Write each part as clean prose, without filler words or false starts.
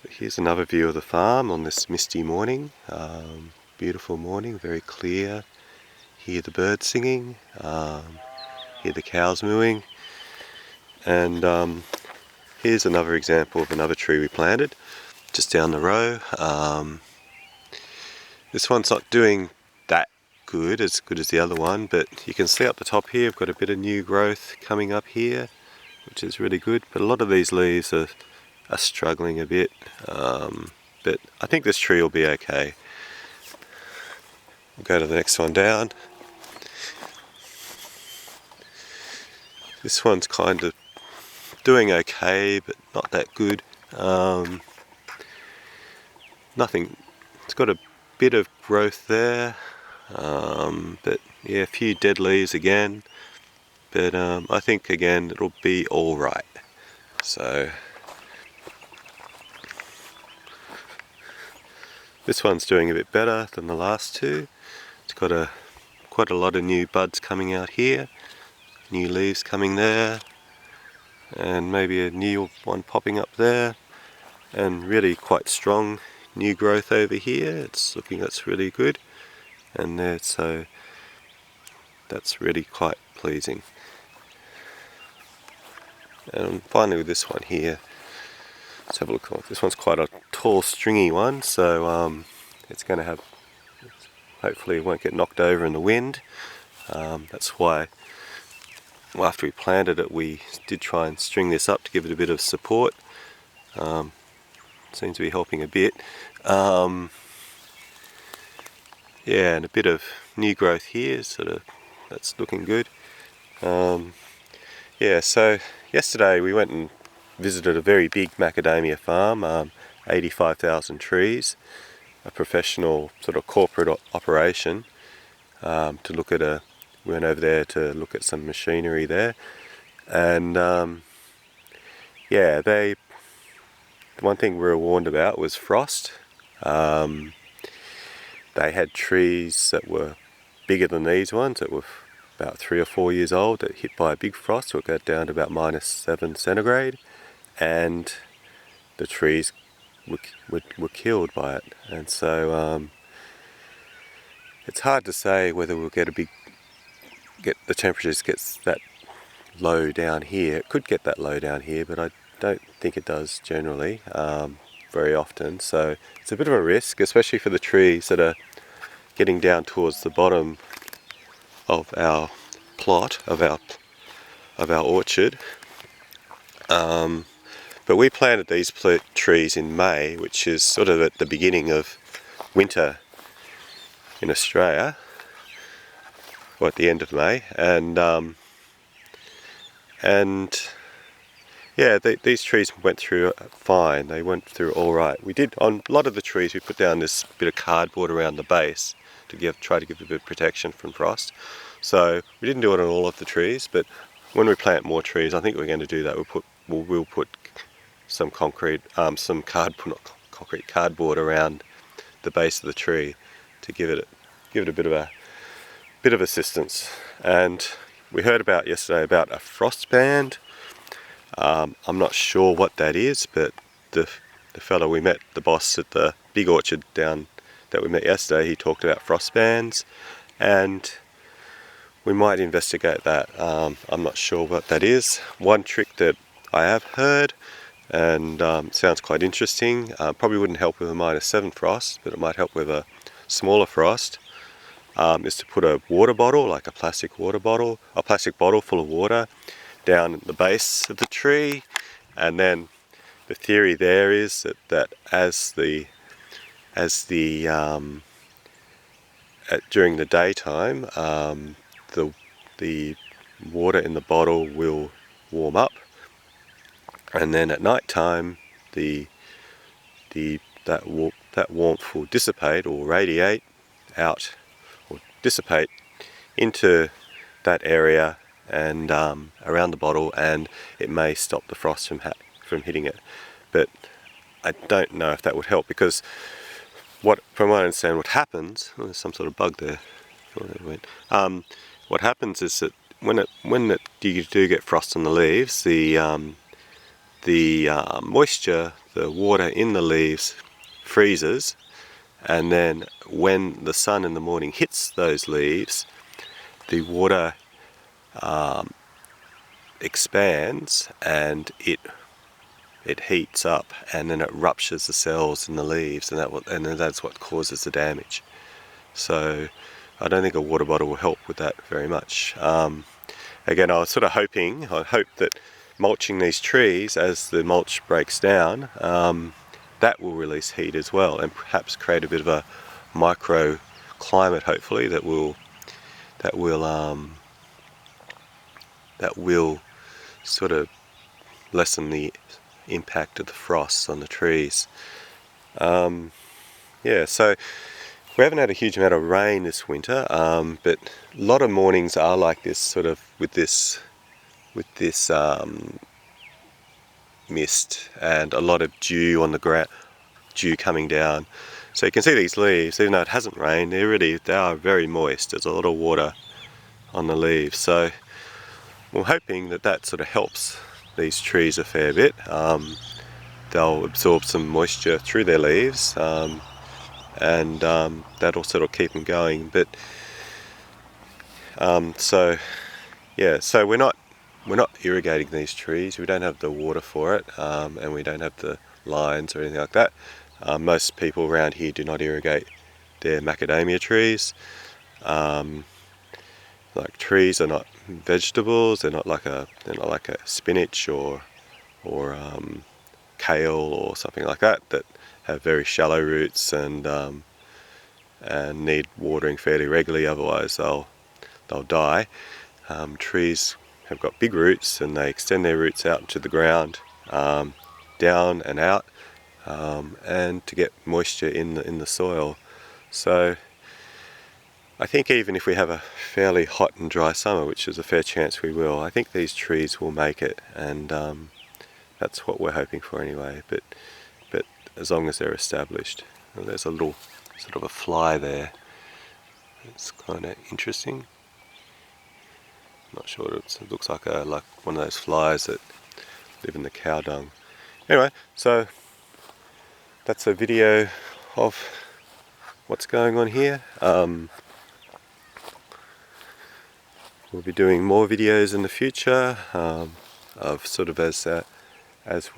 Here's another view of the farm on this misty morning. Beautiful morning, very clear. Hear the birds singing, hear the cows mooing, and here's another example of another tree we planted just down the row. This one's not doing that good as the other one, but you can see up the top here we've got a bit of new growth coming up here, which is really good. But a lot of these leaves are struggling a bit, but I think this tree will be okay. We'll go to the next one down. This one's kind of doing okay, but not that good. Nothing. It's got a bit of growth there, but yeah, a few dead leaves again. But I think again it'll be all right. So this one's doing a bit better than the last two. It's got quite a lot of new buds coming out here, new leaves coming there, and maybe a new one popping up there, and really quite strong new growth over here. It's looking, that's really good, and there, so that's really quite pleasing. And finally with this one here, let's have a look. This one's quite a tall stringy one, so it's going to have, hopefully it won't get knocked over in the wind. That's why, well, after we planted it, we did try and string this up to give it a bit of support. Seems to be helping a bit. Yeah, and a bit of new growth here, sort of, that's looking good. Yeah, so yesterday we went and visited a very big macadamia farm, 85,000 trees, a professional sort of corporate operation, to look at we went over there to look at some machinery there, and yeah, the one thing we were warned about was frost. They had trees that were bigger than these ones, that were about 3 or 4 years old, that hit by a big frost, would go down to about -7 centigrade, and the trees were killed by it. And so it's hard to say whether we'll get the temperatures gets that low down here. It could get that low down here, but I don't think it does generally, very often. So it's a bit of a risk, especially for the trees that are getting down towards the bottom of our plot, of our orchard. But we planted these trees in May, which is sort of at the beginning of winter in Australia, or at the end of May, and yeah, these trees went through fine. They went through all right. We did, on a lot of the trees, we put down this bit of cardboard around the base to try to give a bit of protection from frost. So we didn't do it on all of the trees, but when we plant more trees, I think we're going to do that. We'll put some cardboard around the base of the tree to give it a bit of assistance. And we heard about yesterday about a frost band. I'm not sure what that is, but the fellow we met, the boss at the big orchard down that we met yesterday, he talked about frost bands, and we might investigate that. I'm not sure what that is. One trick that I have heard, and sounds quite interesting, probably wouldn't help with a -7 frost, but it might help with a smaller frost, is to put a water bottle, like a plastic bottle full of water, down at the base of the tree, and then the theory there is that during the daytime, the water in the bottle will warm up, and then at night time that warmth will dissipate or radiate out, or dissipate into that area and around the bottle, and it may stop the frost from hitting it. But I don't know if that would help, because from what I understand, what happens, there's some sort of bug there. What happens is that when you do get frost on the leaves, the the moisture, the water in the leaves freezes, and then when the sun in the morning hits those leaves, the water expands and it heats up, and then it ruptures the cells in the leaves, and then that's what causes the damage. So I don't think a water bottle will help with that very much. Again, I was sort of hoping, I hope that mulching these trees as the mulch breaks down, that will release heat as well, and perhaps create a bit of a microclimate, hopefully, that will sort of lessen the impact of the frosts on the trees. Yeah, so we haven't had a huge amount of rain this winter, but a lot of mornings are like this, sort of with this mist and a lot of dew on the ground, dew coming down. So you can see these leaves, even though it hasn't rained, they are very moist. There's a lot of water on the leaves. So we're hoping that that sort of helps these trees a fair bit. They'll absorb some moisture through their leaves, and that'll sort of keep them going. But so we're not irrigating these trees. We don't have the water for it, and we don't have the lines or anything like that. Most people around here do not irrigate their macadamia trees. Like, trees are not vegetables. They're not like a spinach or kale or something like that have very shallow roots and need watering fairly regularly. Otherwise, they'll die. Trees have got big roots, and they extend their roots out into the ground, down and out, and to get moisture in the soil. So I think even if we have a fairly hot and dry summer, which is a fair chance we will, I think these trees will make it, and that's what we're hoping for anyway. But as long as they're established. Well, there's a little sort of a fly there. It's kind of interesting. Not sure what it looks like one of those flies that live in the cow dung. Anyway, so that's a video of what's going on here. We'll be doing more videos in the future of sort of as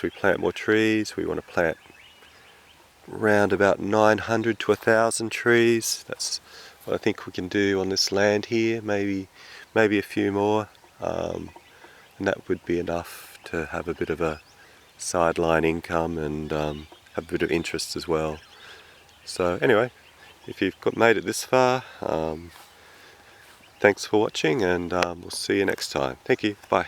we plant more trees. We want to plant around about 900 to 1,000 trees. That's what I think we can do on this land here. Maybe a few more, and that would be enough to have a bit of a sideline income and have a bit of interest as well. So anyway, if you've made it this far, thanks for watching, and we'll see you next time. Thank you. Bye.